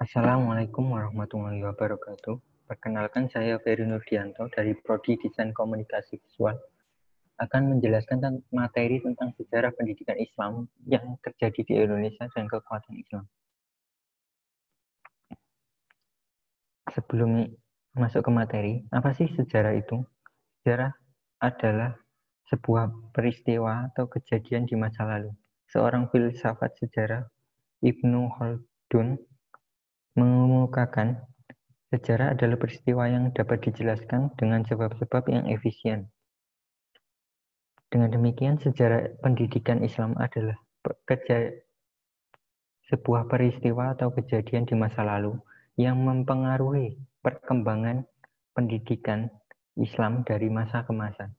Assalamualaikum warahmatullahi wabarakatuh. Perkenalkan, saya Ferry Nurdianto dari Prodi Desain Komunikasi Visual akan menjelaskan materi tentang sejarah pendidikan Islam yang terjadi di Indonesia dan kekuatan Islam. Sebelum masuk ke materi, apa sih sejarah itu? Sejarah adalah sebuah peristiwa atau kejadian di masa lalu. Seorang filsafat sejarah, Ibnu Khaldun, mengemukakan sejarah adalah peristiwa yang dapat dijelaskan dengan sebab-sebab yang efisien. Dengan demikian, sejarah pendidikan Islam adalah sebuah peristiwa atau kejadian di masa lalu yang mempengaruhi perkembangan pendidikan Islam dari masa ke masa.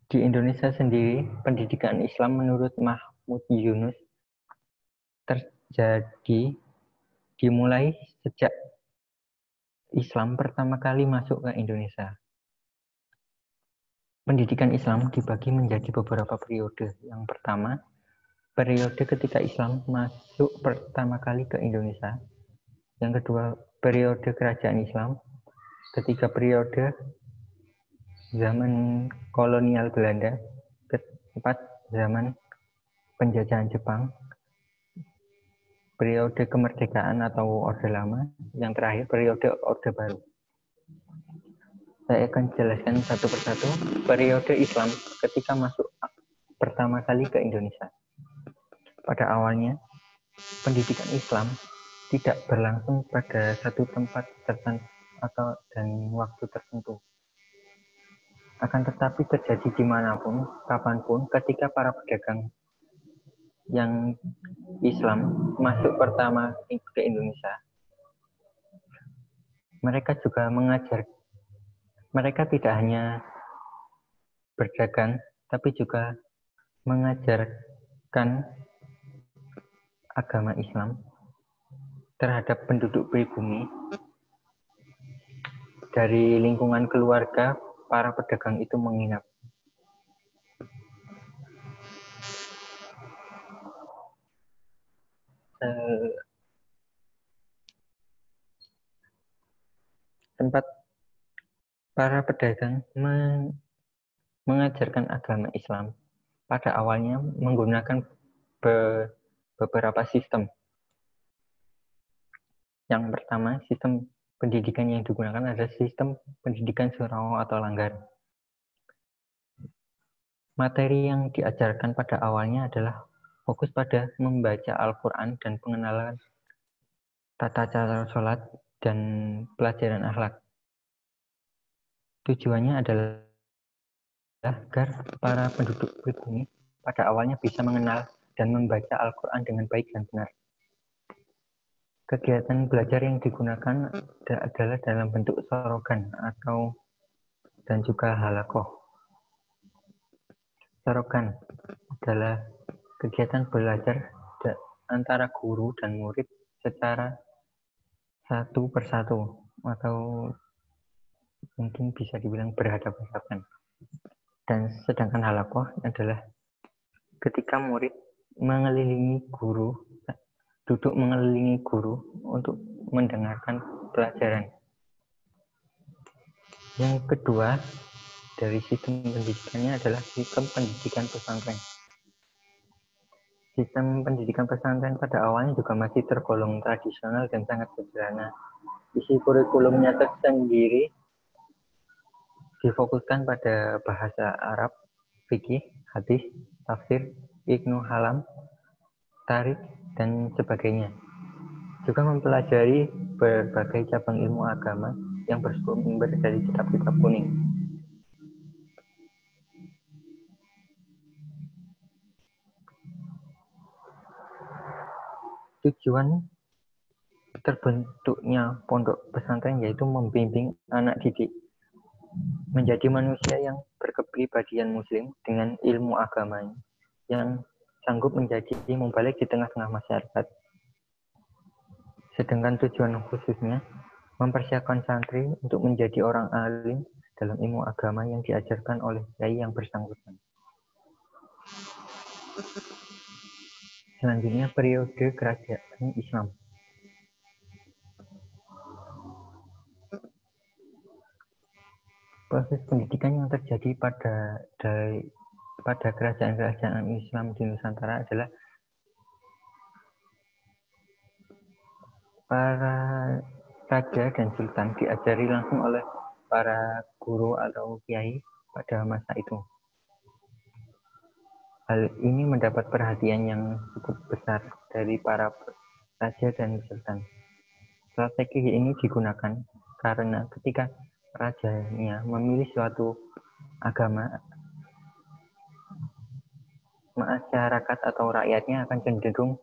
Di Indonesia sendiri, pendidikan Islam menurut Mahmud Yunus dimulai sejak Islam pertama kali masuk ke Indonesia. Pendidikan Islam dibagi menjadi beberapa periode. Yang pertama, periode ketika Islam masuk pertama kali ke Indonesia. Yang kedua, periode kerajaan Islam. Ketiga, periode zaman kolonial Belanda. Keempat, zaman penjajahan Jepang. Periode kemerdekaan atau Orde Lama. Yang terakhir, periode Orde Baru. Saya akan jelaskan satu persatu periode Islam ketika masuk pertama kali ke Indonesia. Pada awalnya, pendidikan Islam tidak berlangsung pada satu tempat tertentu atau dan waktu tertentu. Akan tetapi terjadi dimanapun, kapanpun, ketika para pedagang yang Islam masuk pertama ke Indonesia, mereka juga mereka tidak hanya berdagang, tapi juga mengajarkan agama Islam terhadap penduduk pribumi. Dari lingkungan keluarga, para pedagang itu menginap. Tempat para pedagang mengajarkan agama Islam pada awalnya menggunakan beberapa sistem. Yang pertama, sistem pendidikan yang digunakan adalah sistem pendidikan surau atau langgar. Materi yang diajarkan pada awalnya adalah fokus pada membaca Al-Quran dan pengenalan tata cara sholat dan pelajaran akhlak. Tujuannya adalah agar para penduduk pribumi pada awalnya bisa mengenal dan membaca Al-Quran dengan baik dan benar. Kegiatan belajar yang digunakan adalah dalam bentuk sorogan dan juga halakoh. Sorogan adalah kegiatan belajar antara guru dan murid secara satu persatu atau mungkin bisa dibilang berhadapan-hadapan. Dan sedangkan halakoh adalah ketika murid duduk mengelilingi guru untuk mendengarkan pelajaran. Yang kedua dari sistem pendidikannya adalah sistem pendidikan pesantren. Sistem pendidikan pesantren pada awalnya juga masih tergolong tradisional dan sangat sederhana. Isi kurikulumnya tersendiri difokuskan pada bahasa Arab, fikih, hadis, tafsir, ilmu kalam, tarikh, dan sebagainya. Juga mempelajari berbagai cabang ilmu agama yang bersumber dari kitab-kitab kuning. Tujuan terbentuknya pondok pesantren yaitu membimbing anak didik menjadi manusia yang berkepribadian muslim dengan ilmu agamanya yang sanggup menjadi mubalik di tengah-tengah masyarakat. Sedangkan tujuan khususnya mempersiapkan santri untuk menjadi orang alim dalam ilmu agama yang diajarkan oleh kiai yang bersangkutan. Selanjutnya periode kerajaan Islam. Proses pendidikan yang terjadi pada kerajaan-kerajaan Islam di Nusantara adalah para raja dan sultan diajari langsung oleh para guru atau kiai pada masa itu. Hal ini mendapat perhatian yang cukup besar dari para raja dan sultan. Strategi ini digunakan karena ketika rajanya memilih suatu agama, masyarakat atau rakyatnya akan cenderung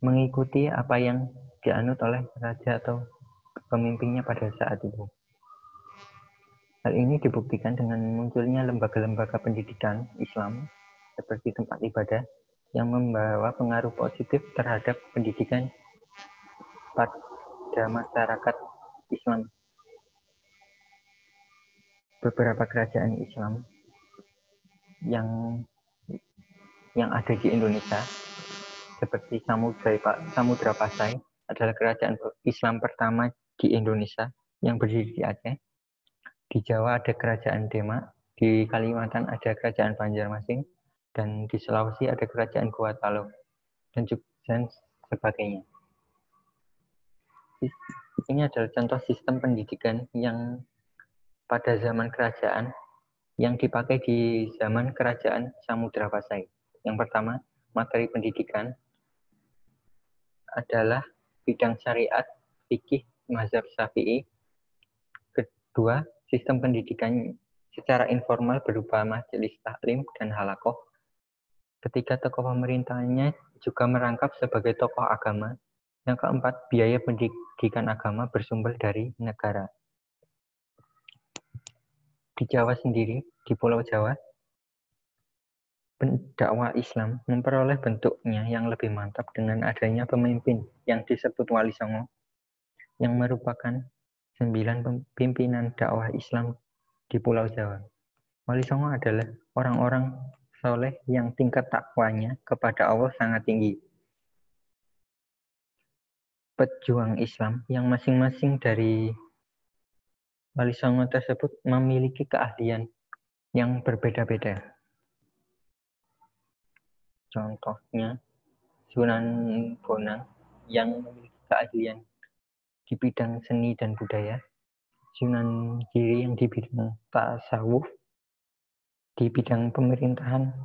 mengikuti apa yang dianut oleh raja atau pemimpinnya pada saat itu. Hal ini dibuktikan dengan munculnya lembaga-lembaga pendidikan Islam seperti tempat ibadah yang membawa pengaruh positif terhadap pendidikan pada masyarakat Islam. Beberapa kerajaan Islam yang ada di Indonesia seperti Samudra Pasai adalah kerajaan Islam pertama di Indonesia yang berdiri di Aceh. Di Jawa ada kerajaan Demak, di Kalimantan ada kerajaan Banjarmasin, dan di Sulawesi ada kerajaan Gorontalo, dan sebagainya. Ini adalah contoh sistem pendidikan yang pada zaman kerajaan yang dipakai di zaman kerajaan Samudra Pasai. Yang pertama, materi pendidikan adalah bidang syariat, fikih, mazhab Syafi'i. Kedua, sistem pendidikan secara informal berupa majelis taklim dan halakoh. Ketiga, tokoh pemerintahnya juga merangkap sebagai tokoh agama. Yang keempat, biaya pendidikan agama bersumber dari negara. Di Jawa sendiri, di Pulau Jawa, dakwah Islam memperoleh bentuknya yang lebih mantap dengan adanya pemimpin yang disebut Wali Songo, yang merupakan 9 pimpinan dakwah Islam di Pulau Jawa. Wali Songo adalah orang-orang soleh yang tingkat takwanya kepada Allah sangat tinggi. Pejuang Islam yang masing-masing dari Wali Songo tersebut memiliki keahlian yang berbeda-beda. Contohnya, Sunan Bonang yang memiliki keahlian di bidang seni dan budaya, Sunan Giri yang di bidang tasawuf, di bidang pemerintahan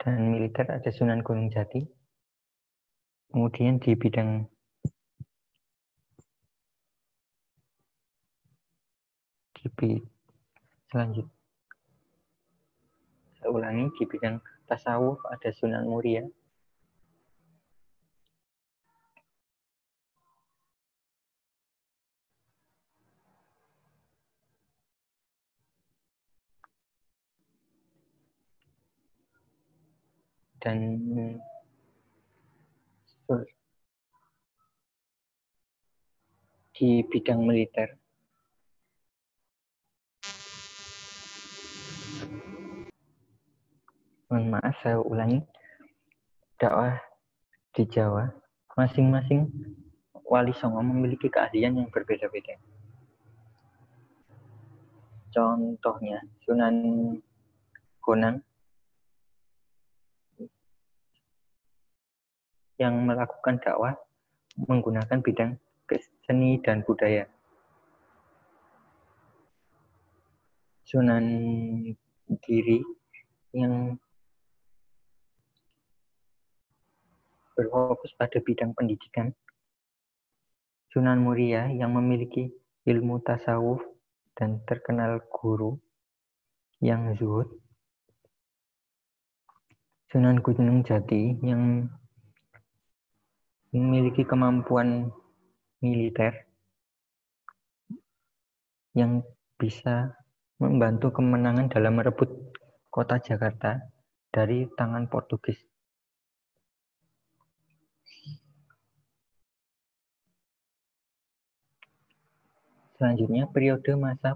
dan militer ada Sunan Gunung Jati, kemudian di bidang selanjutnya, saya ulangi, di bidang tasawuf ada Sunan Muria, dan di bidang militer maaf saya ulangi, dakwah di Jawa masing-masing Wali Songo memiliki keahlian yang berbeda-beda. Contohnya Sunan Bonang yang melakukan dakwah menggunakan bidang seni dan budaya. Sunan Giri yang berfokus pada bidang pendidikan. Sunan Muria yang memiliki ilmu tasawuf dan terkenal guru yang zuhud. Sunan Gunung Jati yang memiliki kemampuan militer yang bisa membantu kemenangan dalam merebut kota Jakarta dari tangan Portugis. Selanjutnya, periode masa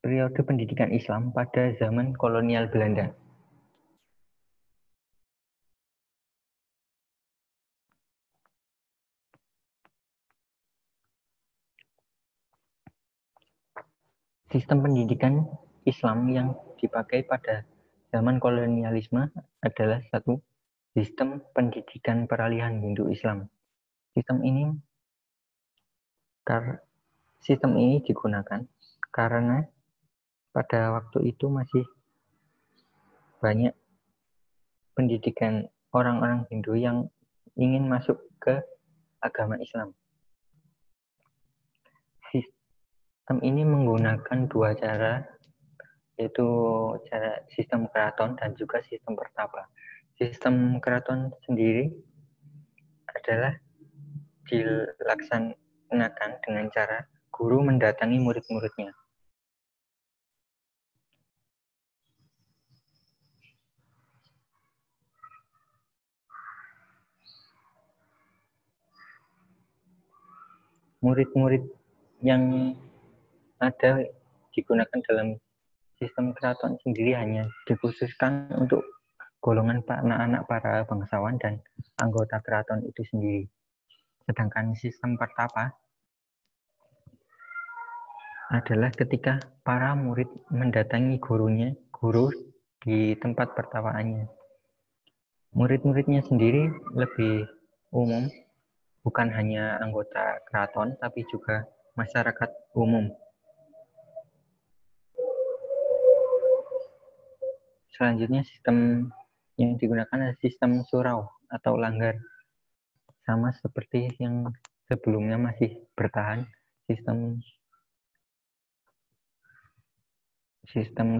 periode pendidikan Islam pada zaman kolonial Belanda. Sistem pendidikan Islam yang dipakai pada zaman kolonialisme adalah satu sistem pendidikan peralihan Hindu-Islam. Sistem ini digunakan karena pada waktu itu masih banyak pendidikan orang-orang Hindu yang ingin masuk ke agama Islam. Sistem ini menggunakan dua cara, yaitu cara sistem keraton dan juga sistem pertapa. Sistem keraton sendiri adalah dilaksanakan dengan cara guru mendatangi murid-muridnya. Murid-murid yang ada digunakan dalam sistem keraton sendiri hanya dikhususkan untuk golongan anak-anak para bangsawan dan anggota keraton itu sendiri. Sedangkan sistem pertapa adalah ketika para murid mendatangi guru di tempat pertapaannya. Murid-muridnya sendiri lebih umum, bukan hanya anggota keraton, tapi juga masyarakat umum. Selanjutnya sistem yang digunakan adalah sistem surau atau langgar. Sama seperti yang sebelumnya masih bertahan sistem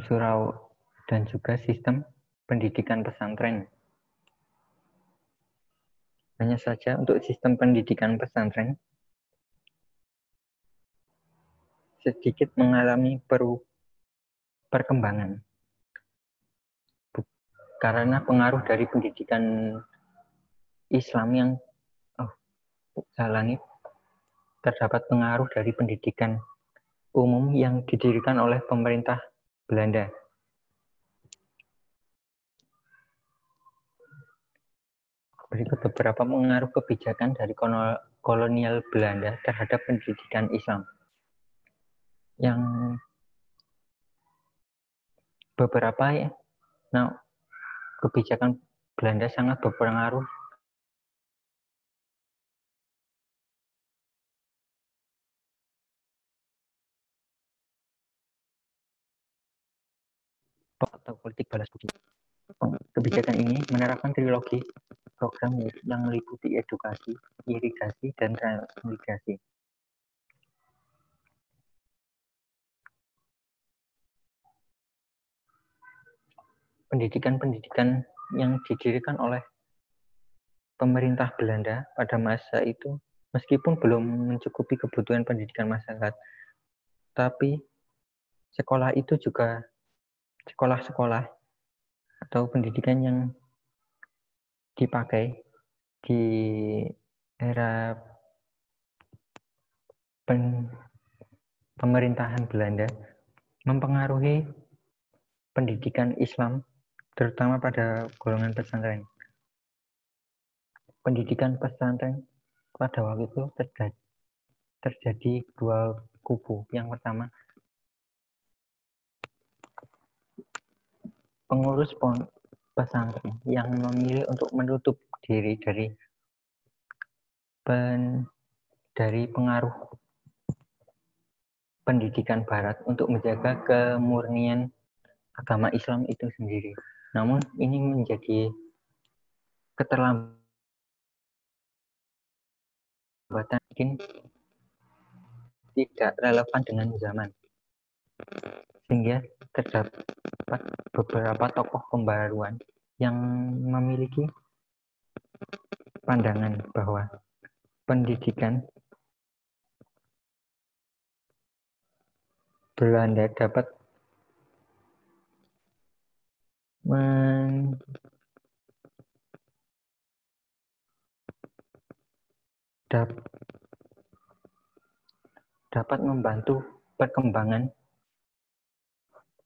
surau dan juga sistem pendidikan pesantren. Hanya saja untuk sistem pendidikan pesantren sedikit mengalami perkembangan karena pengaruh dari pendidikan Islam yang terdapat pengaruh dari pendidikan umum yang didirikan oleh pemerintah Belanda. Berikut beberapa pengaruh kebijakan dari kolonial Belanda terhadap pendidikan Islam. Yang beberapa kebijakan Belanda sangat berpengaruh atau politik balas budi. Kebijakan ini menerapkan trilogi program yang meliputi edukasi, irigasi, dan transmigrasi. Pendidikan-pendidikan yang didirikan oleh pemerintah Belanda pada masa itu, meskipun belum mencukupi kebutuhan pendidikan masyarakat, tapi sekolah itu juga sekolah-sekolah atau pendidikan yang dipakai di era pemerintahan Belanda mempengaruhi pendidikan Islam, terutama pada golongan pesantren. Pendidikan pesantren pada waktu itu terjadi dua kubu. Yang pertama, pengurus pesantren yang memilih untuk menutup diri dari pengaruh pendidikan Barat untuk menjaga kemurnian agama Islam itu sendiri. Namun ini menjadi keterlambatan mungkin tidak relevan dengan zaman, sehingga terdapat beberapa tokoh pembaruan yang memiliki pandangan bahwa pendidikan Belanda dapat membantu perkembangan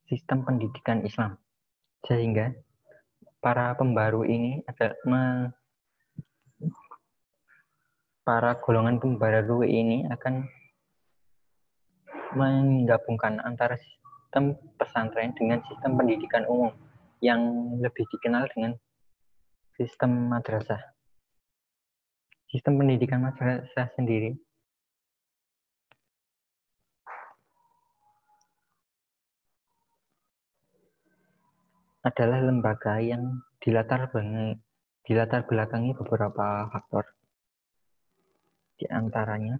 sistem pendidikan Islam. Sehingga para pembaru ini para golongan pembaru ini akan menggabungkan antara sistem pesantren dengan sistem pendidikan umum yang lebih dikenal dengan sistem madrasah. Sistem pendidikan madrasah sendiri adalah lembaga yang dilatar belakangi beberapa faktor. Di antaranya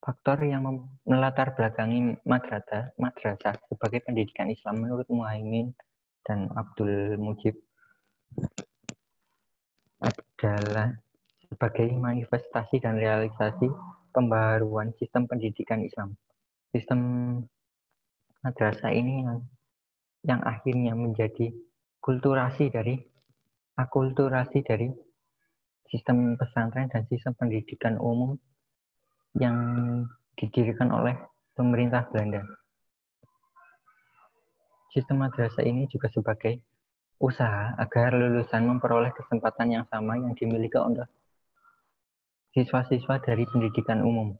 faktor yang melatar belakangi madrasah sebagai pendidikan Islam menurut Muhaimin dan Abdul Mujib adalah sebagai manifestasi dan realisasi pembaruan sistem pendidikan Islam. Sistem madrasah ini yang akhirnya menjadi akulturasi dari sistem pesantren dan sistem pendidikan umum yang didirikan oleh pemerintah Belanda. Sistem madrasah ini juga sebagai usaha agar lulusan memperoleh kesempatan yang sama yang dimiliki oleh siswa-siswa dari pendidikan umum.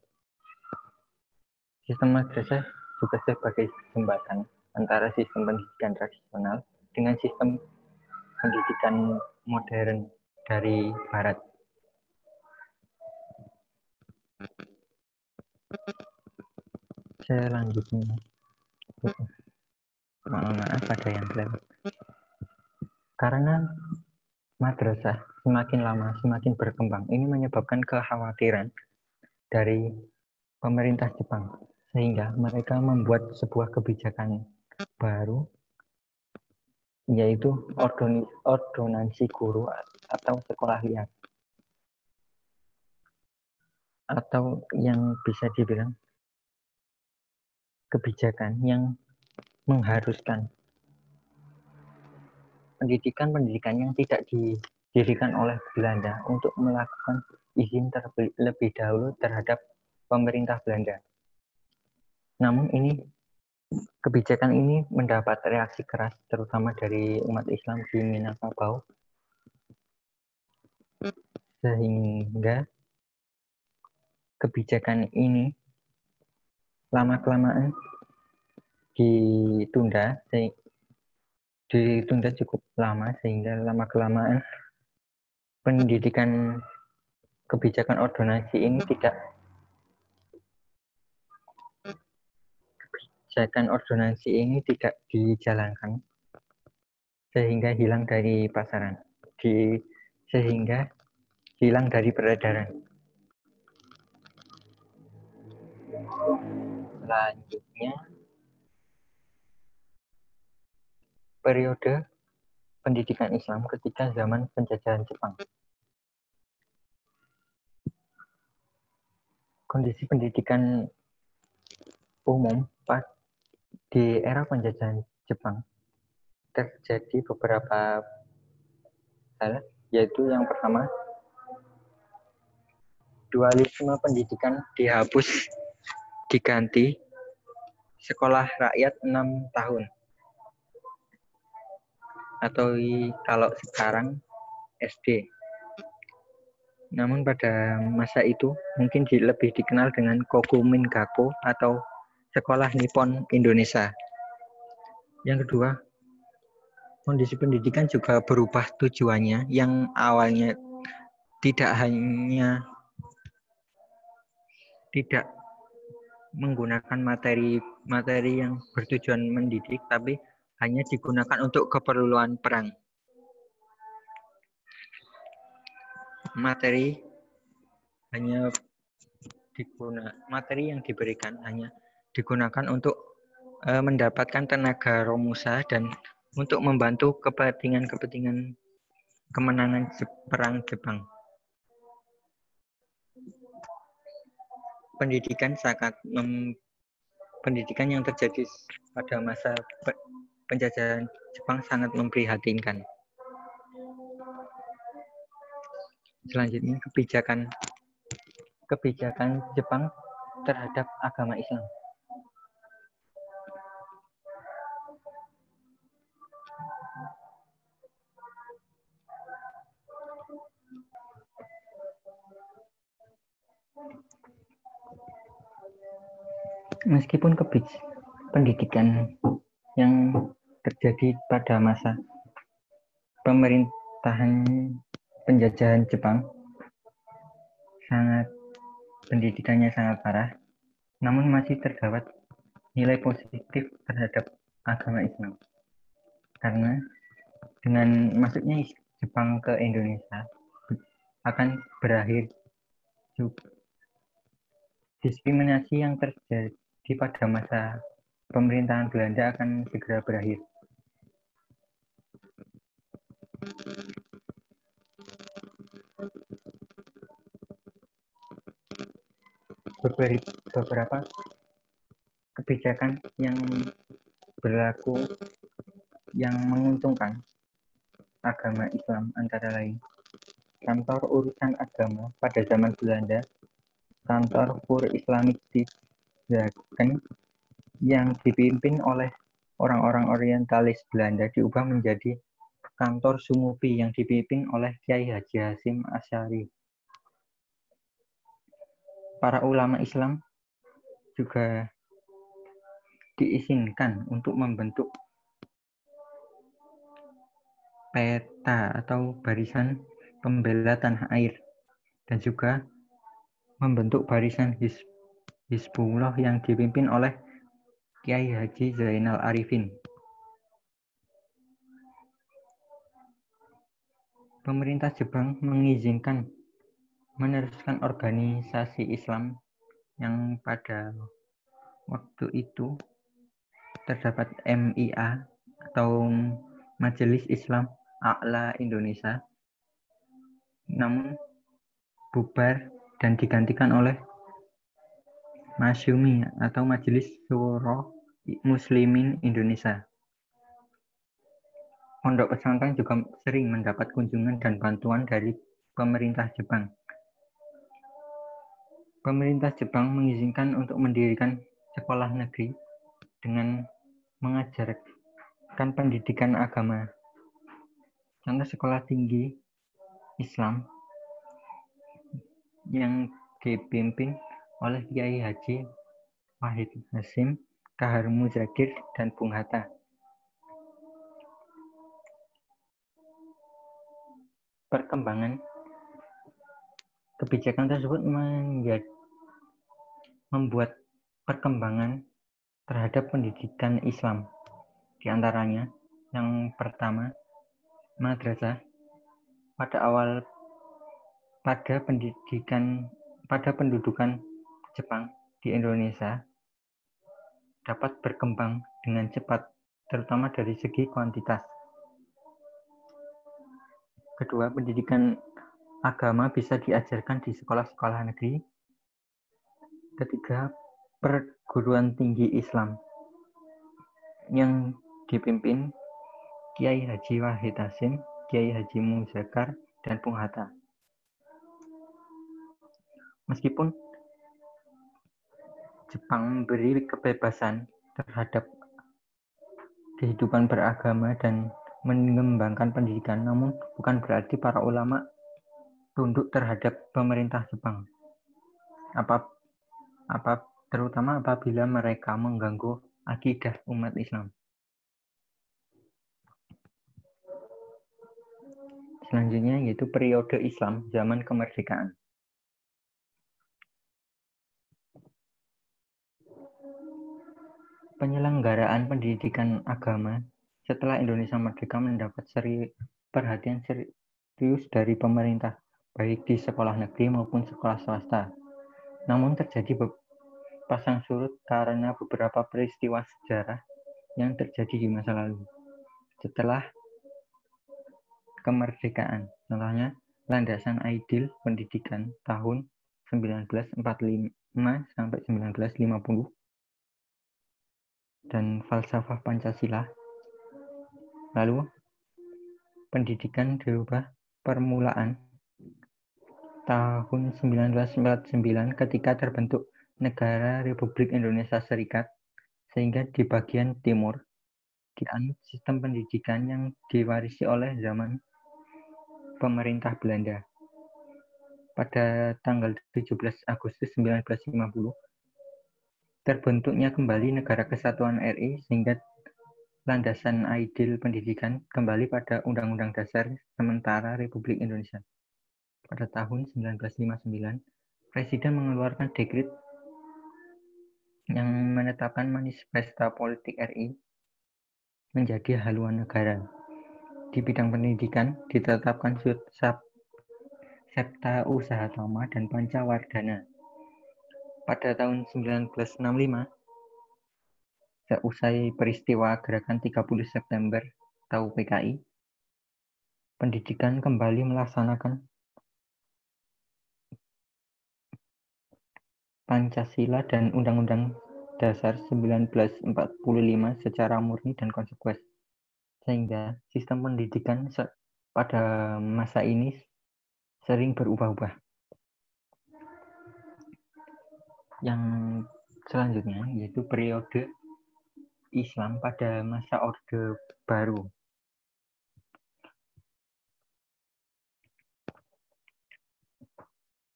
Sistem madrasah juga sebagai jembatan antara sistem pendidikan tradisional dengan sistem pendidikan modern dari Barat. Selanjutnya, maaf ada yang lewat. Karena madrasah semakin lama semakin berkembang, ini menyebabkan kekhawatiran dari pemerintah Jepang, sehingga mereka membuat sebuah kebijakan baru, yaitu ordonansi guru atau sekolah liar, atau yang bisa dibilang kebijakan yang mengharuskan pendidikan yang tidak didirikan oleh Belanda untuk melakukan izin terlebih dahulu terhadap pemerintah Belanda. Namun kebijakan ini mendapat reaksi keras terutama dari umat Islam di Minangkabau, sehingga kebijakan ini lama-kelamaan ditunda cukup lama, sehingga lama-kelamaan kebijakan ordonansi ini tidak dijalankan, sehingga hilang dari pasaran, sehingga hilang dari peredaran. Selanjutnya, periode pendidikan Islam ketika zaman penjajahan Jepang. Kondisi pendidikan umum di era penjajahan Jepang terjadi beberapa hal, yaitu yang pertama, dualisme pendidikan dihapus, diganti sekolah rakyat 6 tahun. Atau kalau sekarang SD. Namun pada masa itu mungkin lebih dikenal dengan Kokumin Gakko atau Sekolah Nippon Indonesia. Yang kedua, kondisi pendidikan juga berubah tujuannya, yang awalnya tidak menggunakan materi yang bertujuan mendidik, tapi hanya digunakan untuk keperluan perang. Materi yang diberikan hanya digunakan untuk mendapatkan tenaga romusa dan untuk membantu kepentingan kemenangan perang Jepang. Pendidikan yang terjadi pada masa penjajahan Jepang sangat memprihatinkan. Selanjutnya kebijakan Jepang terhadap agama Islam. Meskipun pendidikan yang terjadi pada masa pemerintahan penjajahan Jepang pendidikannya sangat parah, namun masih terdapat nilai positif terhadap agama Islam. Karena dengan masuknya Jepang ke Indonesia akan berakhir diskriminasi yang terjadi pada masa pemerintahan Belanda akan segera berakhir. Beberapa kebijakan yang berlaku yang menguntungkan agama Islam antara lain kantor urusan agama pada zaman Belanda, kantor Pur Islamic di Zaken yang dipimpin oleh orang-orang orientalis Belanda diubah menjadi kantor Sumupi yang dipimpin oleh Kiai Haji Hasyim Asy'ari. Para ulama Islam juga diizinkan untuk membentuk peta atau barisan pembela tanah air dan juga membentuk barisan Hizbullah yang dipimpin oleh Kiai Haji Zainal Arifin. Pemerintah Jepang mengizinkan meneruskan organisasi Islam yang pada waktu itu terdapat MIA atau Majelis Islam A'la Indonesia, namun bubar dan digantikan oleh Masyumi atau Majelis Syuro Muslimin Indonesia. Pondok pesantren juga sering mendapat kunjungan dan bantuan dari pemerintah Jepang. Pemerintah Jepang mengizinkan untuk mendirikan sekolah negeri dengan mengajarkan pendidikan agama. Contoh sekolah tinggi Islam yang dipimpin oleh Kiai Haji Wahid Hasyim, Kahar Muzakir, dan Bung Hatta. Perkembangan kebijakan tersebut membuat perkembangan terhadap pendidikan Islam. Di antaranya, yang pertama, madrasah pada pendudukan Jepang di Indonesia dapat berkembang dengan cepat, terutama dari segi kuantitas. Kedua, pendidikan agama bisa diajarkan di sekolah-sekolah negeri. Ketiga, perguruan tinggi Islam yang dipimpin Kiai Haji Wahid Hasyim, Kiai Haji Muzakar, dan Bung Hatta. Meskipun Jepang memberi kebebasan terhadap kehidupan beragama dan mengembangkan pendidikan, namun bukan berarti para ulama tunduk terhadap pemerintah Jepang. Terutama apabila mereka mengganggu akidah umat Islam. Selanjutnya yaitu periode Islam zaman kemerdekaan. Penyelenggaraan pendidikan agama setelah Indonesia merdeka mendapat perhatian serius dari pemerintah, baik di sekolah negeri maupun sekolah swasta. Namun terjadi pasang surut karena beberapa peristiwa sejarah yang terjadi di masa lalu. Setelah kemerdekaan, contohnya landasan ideal pendidikan tahun 1945 sampai 1950 dan falsafah Pancasila. Lalu pendidikan dirubah permulaan tahun 1949 ketika terbentuk Negara Republik Indonesia Serikat, sehingga di bagian timur dianut sistem pendidikan yang diwarisi oleh zaman pemerintah Belanda. Pada tanggal 17 Agustus 1950, terbentuknya kembali Negara Kesatuan RI sehingga landasan ideal pendidikan kembali pada Undang-Undang Dasar Sementara Republik Indonesia. Pada tahun 1959, Presiden mengeluarkan dekret yang menetapkan Manifesta Politik RI menjadi haluan negara. Di bidang pendidikan ditetapkan Sabta Usaha Tama dan Pancawardhana. Pada tahun 1965, seusai peristiwa Gerakan 30 September atau PKI, pendidikan kembali melaksanakan Pancasila dan Undang-Undang Dasar 1945 secara murni dan konsekuen. Sehingga sistem pendidikan pada masa ini sering berubah-ubah. Yang selanjutnya yaitu periode Islam pada masa Orde Baru.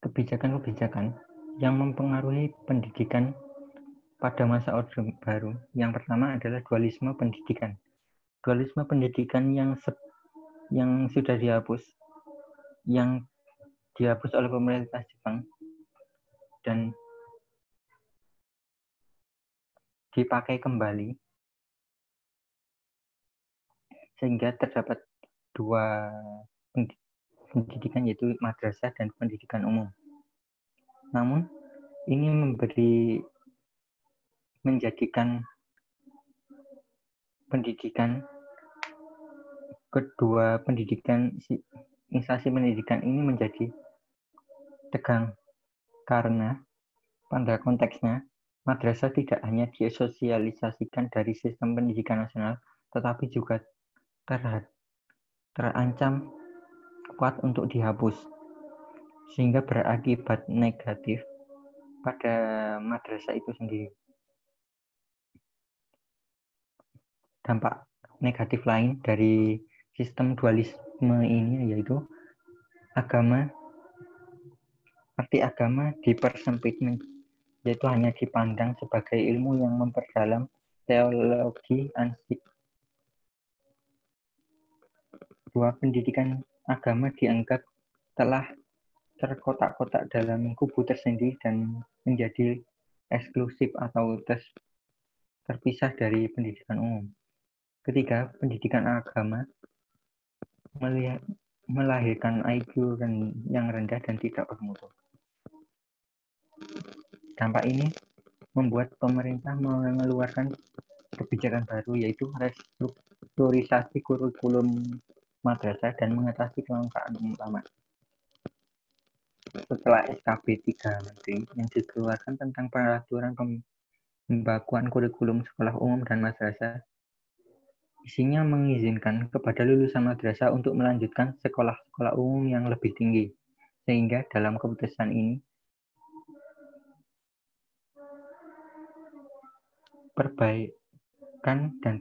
Kebijakan-kebijakan yang mempengaruhi pendidikan pada masa Orde Baru. Yang pertama adalah dualisme pendidikan. Dualisme pendidikan yang sudah dihapus, yang dihapus oleh pemerintah Jepang dan dipakai kembali, sehingga terdapat dua pendidikan yaitu madrasah dan pendidikan umum. Namun ini menjadikan kedua instansi pendidikan ini menjadi tegang karena pada konteksnya madrasah tidak hanya disosialisasikan dari sistem pendidikan nasional, tetapi juga terancam kuat untuk dihapus, sehingga berakibat negatif pada madrasah itu sendiri. Dampak negatif lain dari sistem dualisme ini yaitu arti agama dipersempit, yaitu hanya dipandang sebagai ilmu yang memperdalam teologi ansik. Bahwa pendidikan agama dianggap telah terkotak-kotak dalam kubu tersendiri dan menjadi eksklusif atau terpisah dari pendidikan umum. Ketiga, pendidikan agama melahirkan IQ yang rendah dan tidak bermutu. Dampak ini membuat pemerintah mengeluarkan kebijakan baru, yaitu restrukturisasi kurikulum madrasah dan mengatasi kelangkaan ulama. Setelah SKB 3 Menteri yang dikeluarkan tentang peraturan pembakuan kurikulum sekolah umum dan madrasah, isinya mengizinkan kepada lulusan madrasah untuk melanjutkan sekolah-sekolah umum yang lebih tinggi. Sehingga dalam keputusan ini, perbaikan dan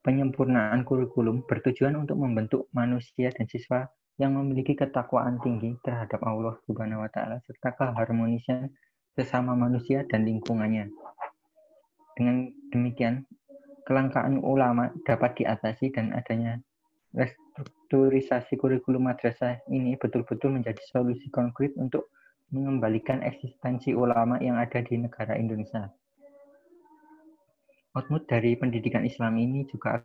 penyempurnaan kurikulum bertujuan untuk membentuk manusia dan siswa yang memiliki ketakwaan tinggi terhadap Allah Subhanahu wa Ta'ala serta keharmonisan sesama manusia dan lingkungannya. Dengan demikian, kelangkaan ulama dapat diatasi dan adanya restrukturisasi kurikulum madrasah ini betul-betul menjadi solusi konkret untuk mengembalikan eksistensi ulama yang ada di negara Indonesia. Output dari pendidikan Islam ini juga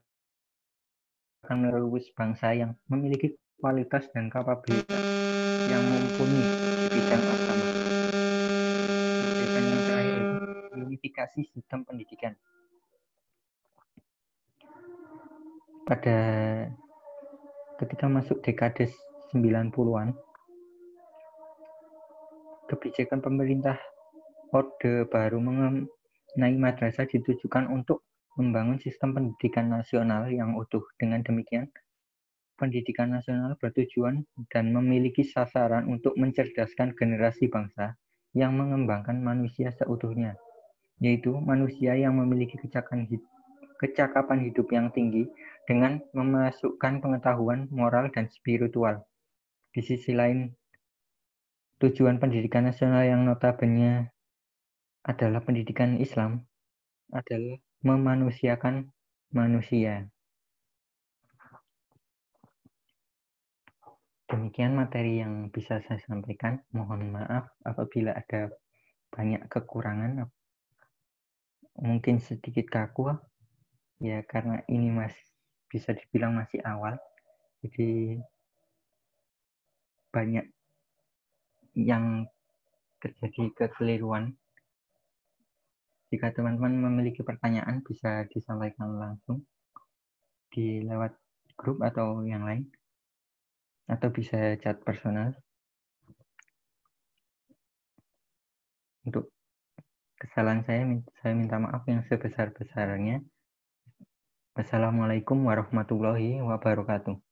akan melulus bangsa yang memiliki kualitas dan kapabilitas yang mumpuni di bidang agama. Kebijakan yang terakhir itu unifikasi sistem pendidikan. Pada ketika masuk dekade 90-an, kebijakan pemerintah Orde Baru mengenai madrasah ditujukan untuk membangun sistem pendidikan nasional yang utuh. Dengan demikian, pendidikan nasional bertujuan dan memiliki sasaran untuk mencerdaskan generasi bangsa yang mengembangkan manusia seutuhnya, yaitu manusia yang memiliki kecakapan hidup yang tinggi dengan memasukkan pengetahuan, moral, dan spiritual. Di sisi lain, tujuan pendidikan nasional yang notabene adalah pendidikan Islam adalah memanusiakan manusia. Demikian materi yang bisa saya sampaikan. Mohon maaf apabila ada banyak kekurangan, mungkin sedikit kaku, ya karena ini bisa dibilang masih awal, jadi banyak yang terjadi kekeliruan. Jika teman-teman memiliki pertanyaan, bisa disampaikan langsung di lewat grup atau yang lain, atau bisa chat personal. Untuk kesalahan saya minta maaf yang sebesar-besarnya. Wassalamualaikum warahmatullahi wabarakatuh.